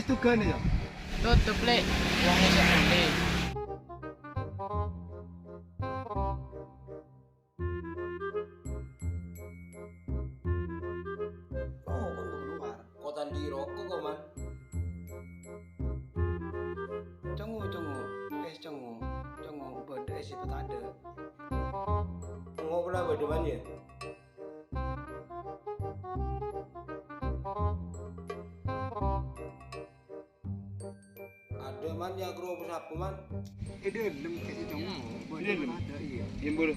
wis tugan ya. Tutup lek. Wong isih ngene. Oh, kon keluar. Kotan di rokok kok, Man. Congo, beda sih petade. Ngobrol apa depan ya? Ada man ya kerupuk sapu man. Ide lem kasih congo. Beda ada iya. Diam dulu.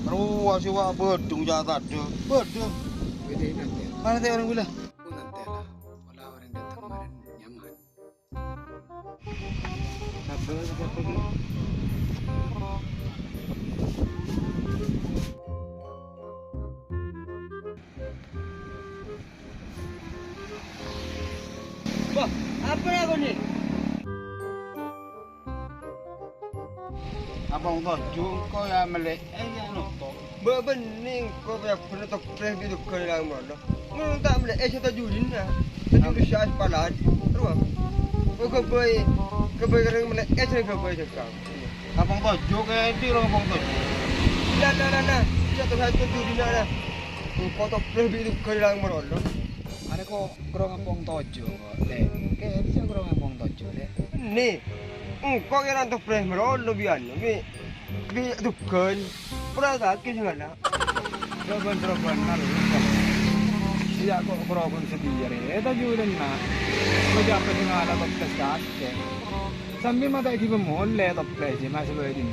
Terus sih wah bedung jatah ada. Bedung. Beda nanti. Mana teh orang bilang? Oh nanti lah. Wala orang datang kemarin nyaman. Apa dulu? Wah, apa ya kau ni? Abang Tojo kau ya melek ya nonton. Bebening kau ya pernah tak pernah gitu kau yang mana? Mau tak melek saya tajulin lah. Tajulin syah palan. Terus kau boy kerana melek saya kau boy cakap. Abang Tojo kayak di orang Abang Tojo. Nah. Saya tak tajulin lah. Kau tak pernah gitu kau yang mana? Ada kok kurang ngapong tojo kok. Lek, kayak bisa kurang ngapong tojo lek. Nih, kok yang nanti pernah merol biar ni, tukan, pernah tak kisah mana? Teroban lalu. Iya kok kurang sedih ya. Tojo dan na. Kau dapat dengan ada tes kaki. Sambil mata iki pemoleh top play sih masih boleh din.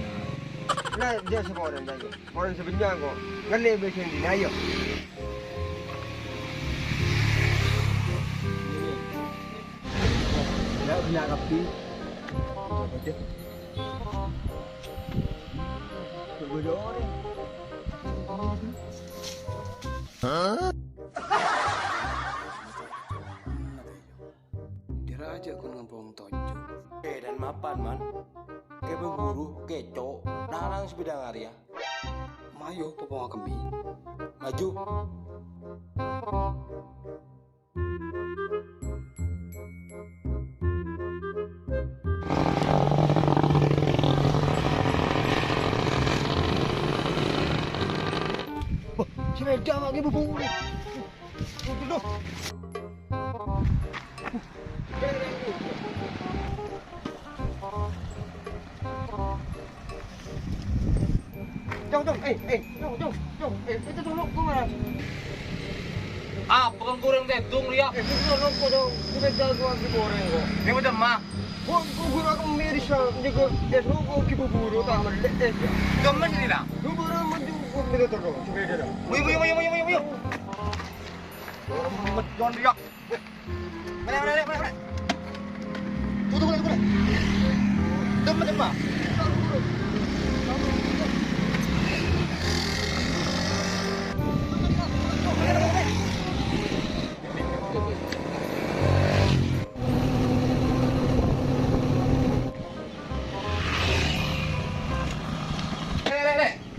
Nah, dia semua orang lagi. Orang sebenarnya kok, ngelih besar di nayo. Ya punya kapi. Coba deh. Berbeda orang. Dira aja aku ngapong tojo. Dan mapan man, kayak berburu, keco, narang sepeda ngaria. Mayo popong kami. Maju. Sepeda lagi berburu. Duduk. Jom, itu dulu kemana? Ah, bukan goreng deh, dung lihat. Itu dulu kau dong, kita jagoan di goreng kok. Ini udah mah. Gua aku miris lah, jago, ya lu kau kipu buru tak melek ya. Temen ini lah. Lu baru maju, gua minta tolong, sepeda dah. Wih. John lihat. Mana. Tutup. Temen mah.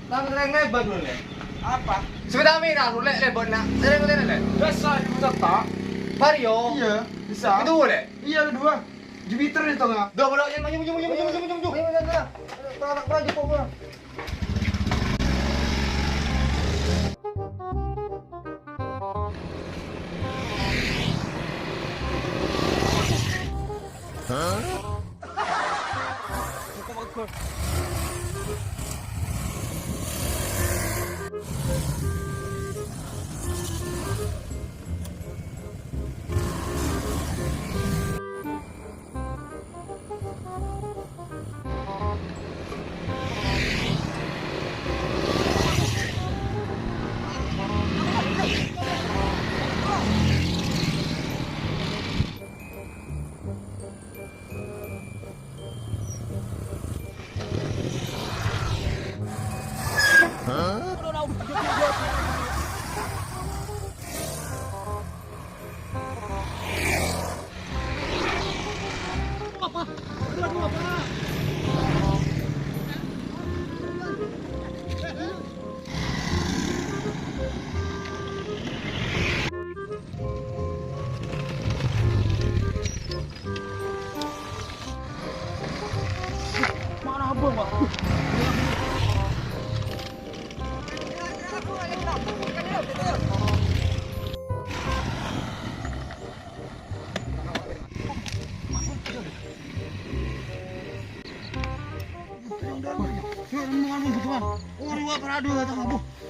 Tangan lebar dulu le. Apa? Sepeda merah dulu lebar nak. Tereng le. Dasar bisa tak? Vario. Iya, bisa. Itu le. Iya kedua. Jupiter di tengah. Dua bolak yang maju. Ayo. Tak baju kok gua.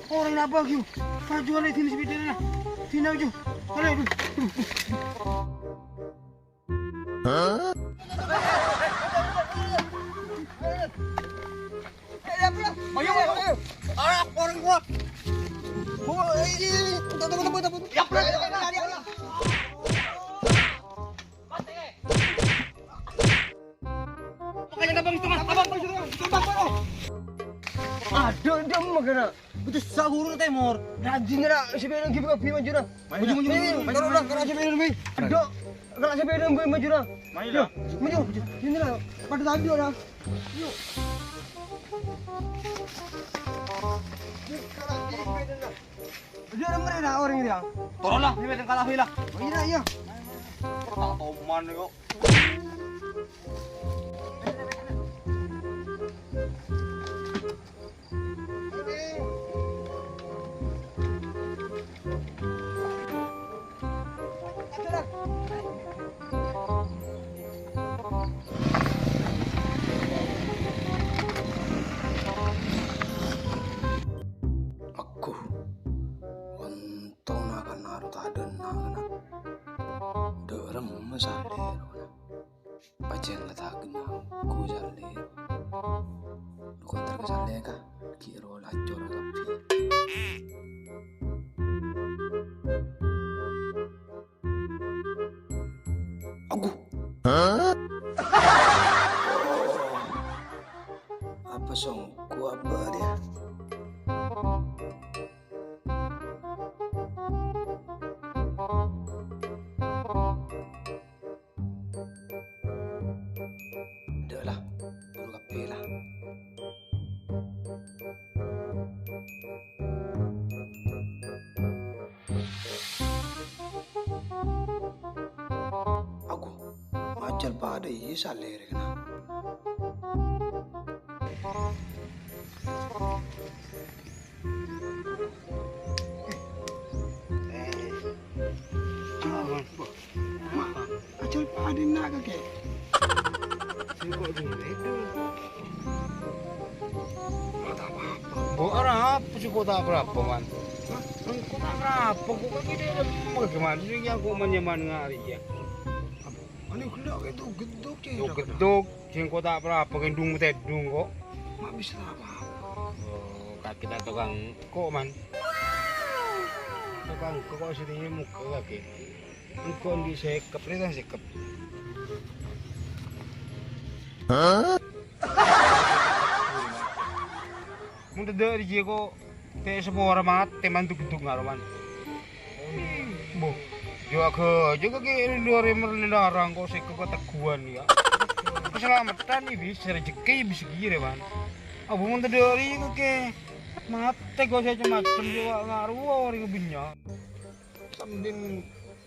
Orang apa kyu? Pajuan di sini sepeda na. Sini aja. Ayo. Ayo. Orang gua. Ini. Tunggu. Ya, Aduh, dia magana. Itu sahur temor. Rajin na sepeda gibi ka maju na. Maju. Kalau lang kana sepeda mi. Aduh, kalau sepeda mi maju na. Maju. Ini na. Pada tadi orang. Yuk. Dia mereka orang ini. Tolonglah, sepeda kalah hilang. Iya. Tak toman kok. Aku untung akan naruh taden nak derem masalah pajen letak kenal ku jalir dukan terkesalnya kah kiro lacur kapi aku apa song ku apa dia Adalah, bulu kape lah. Aku macam pada ini saler kena. Macam pada nak ke? Orang apa sih kota berapa man? Kota berapa? Kok kaki dia bagaimana sih yang aku menyeman ngari ya? Ani kelak itu geduk je. Yo geduk, sing kota berapa kendung tedung kok? Mak bisa apa? Oh, kaki kita tukang kok man? Tukang kok sini muka kaki. Engkau di sekep, ini sekep. Mun dari jeko te semua orang mati mantuk-tuk ngaruman. Boh, juga ke luar melarang kok saya keteguan ya. Keselamatan ini bisa rezeki bisa gire man. Abu mun dari ke mati kok saya macam juga ngaruh orang kebinya. Sambil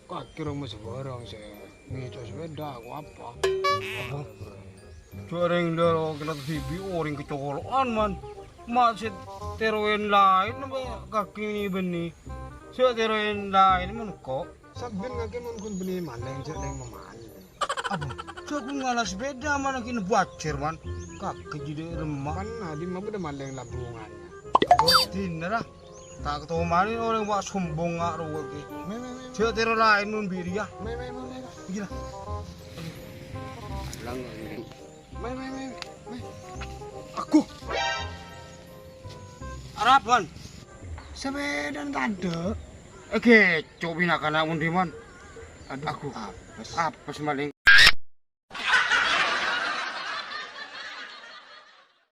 kaki rumah sebarang saya ngeco sepeda aku apa? Orang daro kena TV orang kecolokan man. Masih teroin lain kaki ni benih. Saya teroin lain man kok. Sabin kaki mun beli maleng je leng mamani. Apa? Saya aku ngalah sepeda mana kini bacir man. Kaki jadi remah. Mana di mana ada maleng labungannya. Dinner lah. Tak ketemu mana orang buat sombong ngak ruwet ki. Saya teroin lain mun biri ya. Gila. Lang. Aku. Harapan. Sepeda tanda. Oke, coba nak anak mundiman. Aku. Apa semaling?